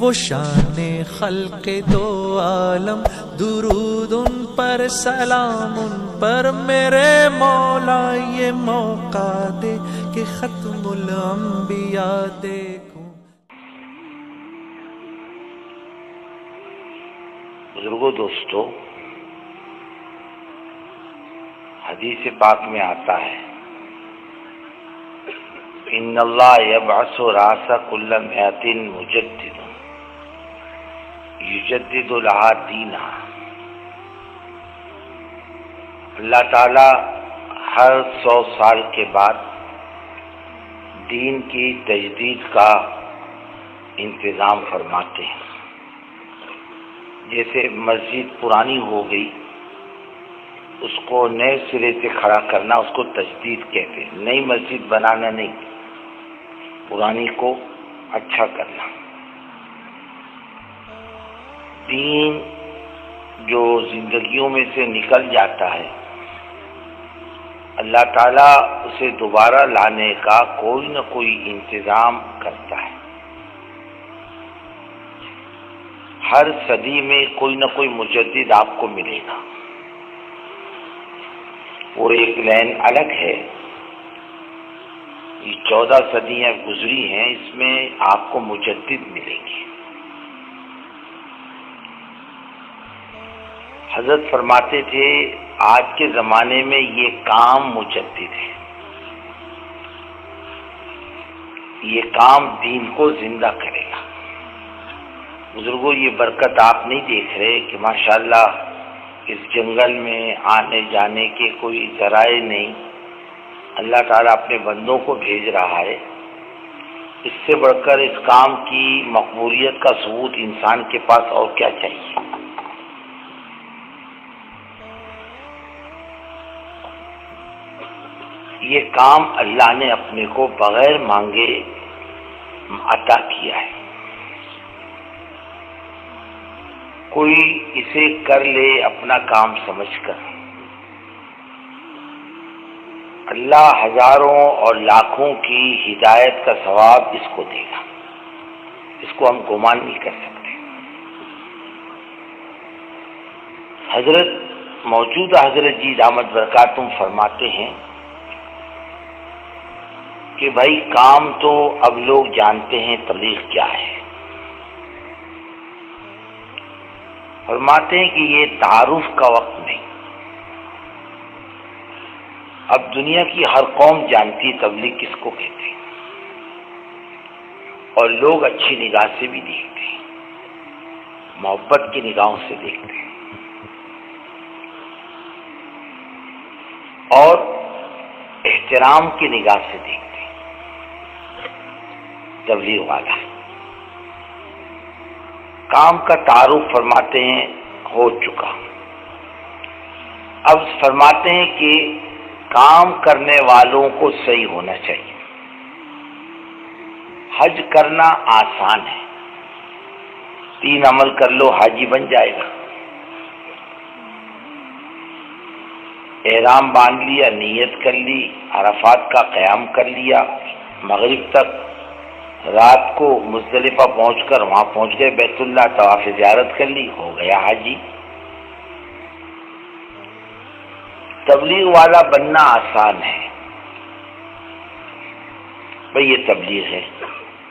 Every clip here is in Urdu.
وہ شان خلق دو عالم، درود ان پر سلام ان پر میرے مولا، یہ موقع دے کہ ختم الانبیاء دیکھوں۔ بزرگوں، دوستو، حدیث پاک میں آتا ہے ان اللہ یبعث راس کل مئۃ مجدد یجدد لہا دینہا۔ اللہ تعالی ہر 100 سال کے بعد دین کی تجدید کا انتظام فرماتے ہیں۔ جیسے مسجد پرانی ہو گئی، اس کو نئے سرے سے کھڑا کرنا اس کو تجدید کہتے ہیں۔ نئی مسجد بنانا نہیں، پرانی کو اچھا کرنا۔ دین جو زندگیوں میں سے نکل جاتا ہے، اللہ تعالیٰ اسے دوبارہ لانے کا کوئی نہ کوئی انتظام کرتا ہے۔ ہر صدی میں کوئی نہ کوئی مجدد آپ کو ملے گا۔ وہ ایک لائن الگ ہے، یہ 14 صدیاں گزری ہیں، اس میں آپ کو مجدد ملیں گے۔ حضرت فرماتے تھے آج کے زمانے میں یہ کام مجدد ہے، یہ کام دین کو زندہ کرے گا۔ بزرگوں، یہ برکت آپ نہیں دیکھ رہے کہ ماشاءاللہ اس جنگل میں آنے جانے کے کوئی ذرائع نہیں، اللہ تعالیٰ اپنے بندوں کو بھیج رہا ہے۔ اس سے بڑھ کر اس کام کی مقبولیت کا ثبوت انسان کے پاس اور کیا چاہیے؟ یہ کام اللہ نے اپنے کو بغیر مانگے عطا کیا ہے۔ کوئی اسے کر لے اپنا کام سمجھ کر، اللہ ہزاروں اور لاکھوں کی ہدایت کا ثواب اس کو دے گا، اس کو ہم گمان نہیں کر سکتے۔ موجودہ حضرت جی دامت برکاتہم فرماتے ہیں کہ بھائی کام تو اب لوگ جانتے ہیں تبلیغ کیا ہے۔ فرماتے ہیں کہ یہ تعارف کا وقت نہیں، اب دنیا کی ہر قوم جانتی ہے تبلیغ کس کو کہتے ہیں، اور لوگ اچھی نگاہ سے بھی دیکھتے ہیں، محبت کی نگاہوں سے دیکھتے ہیں، اور احترام کی نگاہ سے دیکھتے ہیں۔ تبلیغ والا کام کا تعارف فرماتے ہیں ہو چکا، اب فرماتے ہیں کہ کام کرنے والوں کو صحیح ہونا چاہیے۔ حج کرنا آسان ہے، 3 عمل کر لو حاجی بن جائے گا۔ احرام باندھ لیا، نیت کر لی، عرفات کا قیام کر لیا، مغرب تک، رات کو مزدلفہ پہنچ کر وہاں پہنچ گئے بیت اللہ، طواف زیارت کر لی، ہو گیا حاجی۔ تبلیغ والا بننا آسان ہے، بھئی یہ تبلیغ ہے،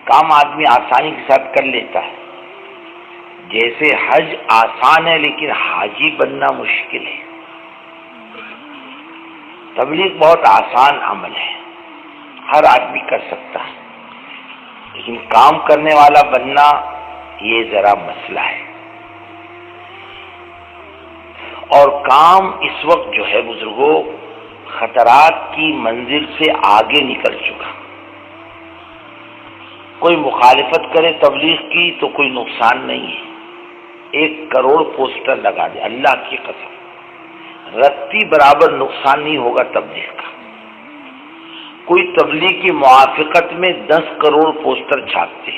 کام آدمی آسانی کے ساتھ کر لیتا ہے۔ جیسے حج آسان ہے لیکن حاجی بننا مشکل ہے۔ تبلیغ بہت آسان عمل ہے، ہر آدمی کر سکتا ہے، لیکن کام کرنے والا بننا یہ ذرا مسئلہ ہے۔ اور کام اس وقت جو ہے بزرگوں خطرات کی منزل سے آگے نکل چکا۔ کوئی مخالفت کرے تبلیغ کی تو کوئی نقصان نہیں ہے، 1 کروڑ پوسٹر لگا دے، اللہ کی قسم رتی برابر نقصان نہیں ہوگا تبلیغ کا۔ کوئی تبلیغ کی موافقت میں 10 کروڑ پوسٹر چھاپتے،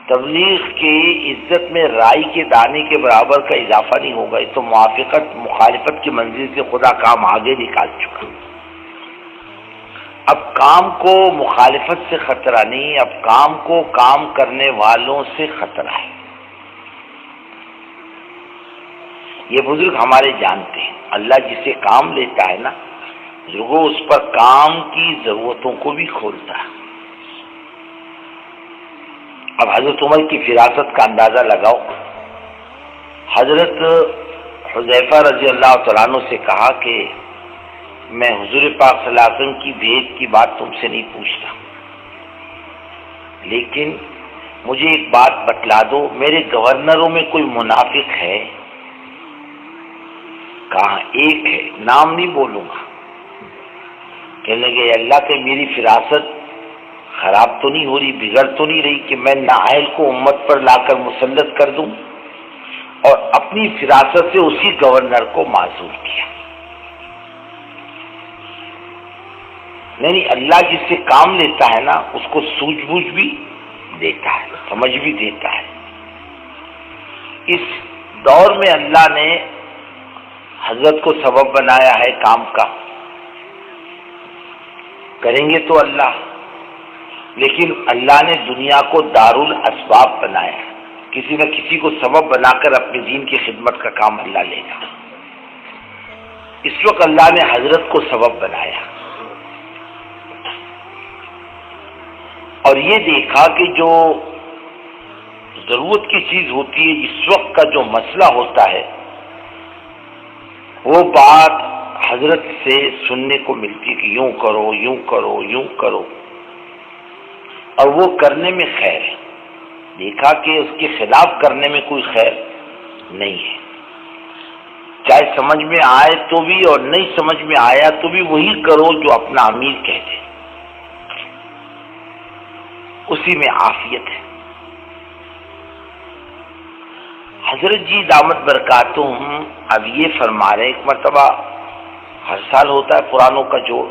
تبلیغ کی عزت میں رائی کے دانے کے برابر کا اضافہ نہیں ہوگا۔ یہ تو مخالفت کی منزل سے خدا کام آگے نکال چکا۔ اب کام کو مخالفت سے خطرہ نہیں، اب کام کو کام کرنے والوں سے خطرہ ہے۔ یہ بزرگ ہمارے جانتے ہیں، اللہ جسے کام لیتا ہے نا بزرگوں، اس پر کام کی ضرورتوں کو بھی کھولتا ہے۔ اب حضرت عمر کی فراست کا اندازہ لگاؤ۔ حضرت حذیفہ رضی اللہ تعالیٰ عنہ سے کہا کہ میں حضور پاک صلی اللہ علیہ وسلم کی بھیٹ کی بات تم سے نہیں پوچھتا، لیکن مجھے ایک بات بتلا دو، میرے گورنروں میں کوئی منافق ہے؟ کہا ایک ہے، نام نہیں بولوں گا۔ کہنے لگے اللہ کہ میری فراست خراب تو نہیں ہو رہی، بگڑ تو نہیں رہی کہ میں نااہل کو امت پر لا کر مسلط کر دوں؟ اور اپنی فراست سے اسی گورنر کو معذور کیا۔ نہیں، اللہ جس سے کام لیتا ہے نا اس کو سوجھ بوجھ بھی دیتا ہے، سمجھ بھی دیتا ہے۔ اس دور میں اللہ نے حضرت کو سبب بنایا ہے کام کا، کریں گے تو اللہ، لیکن اللہ نے دنیا کو دارالاسباب بنایا ہے، کسی نہ کسی کو سبب بنا کر اپنے دین کی خدمت کا کام اللہ لے گا۔ اس وقت اللہ نے حضرت کو سبب بنایا اور یہ دیکھا کہ جو ضرورت کی چیز ہوتی ہے، اس وقت کا جو مسئلہ ہوتا ہے، وہ بات حضرت سے سننے کو ملتی ہے کہ یوں کرو، یوں کرو، یوں کرو، اور وہ کرنے میں خیر ہے۔ دیکھا کہ اس کے خلاف کرنے میں کوئی خیر نہیں ہے، چاہے سمجھ میں آئے تو بھی اور نہیں سمجھ میں آیا تو بھی وہی کرو جو اپنا امیر کہتے، اسی میں عافیت ہے۔ حضرت جی دامت برکاتہم اب یہ فرما رہے، ایک مرتبہ ہر سال ہوتا ہے پرانوں کا جوڑ،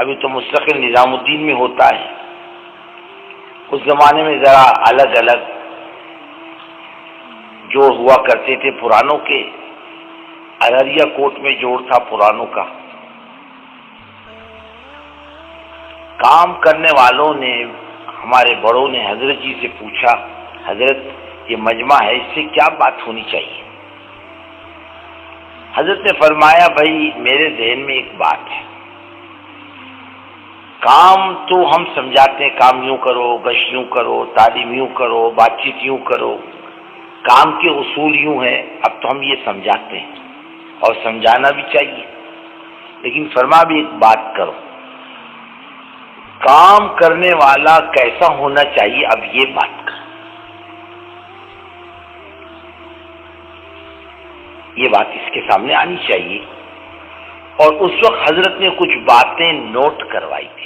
ابھی تو مستقل نظام الدین میں ہوتا ہے، اس زمانے میں ذرا الگ الگ جوڑ ہوا کرتے تھے پرانوں کے۔ ارریا کوٹ میں جوڑ تھا پرانوں کا۔ کام کرنے والوں نے، ہمارے بڑوں نے حضرت جی سے پوچھا، حضرت یہ مجمع ہے، اس سے کیا بات ہونی چاہیے؟ حضرت نے فرمایا بھائی میرے ذہن میں ایک بات ہے، کام تو ہم سمجھاتے ہیں کام یوں کرو، گشت یوں کرو، تعلیم یوں کرو، بات چیت یوں کرو، کام کے اصول یوں ہیں، اب تو ہم یہ سمجھاتے ہیں اور سمجھانا بھی چاہیے، لیکن فرما بھی ایک بات کرو، کام کرنے والا کیسا ہونا چاہیے، اب یہ بات کر۔ یہ بات اس کے سامنے آنی چاہیے، اور اس وقت حضرت نے کچھ باتیں نوٹ کروائی تھی۔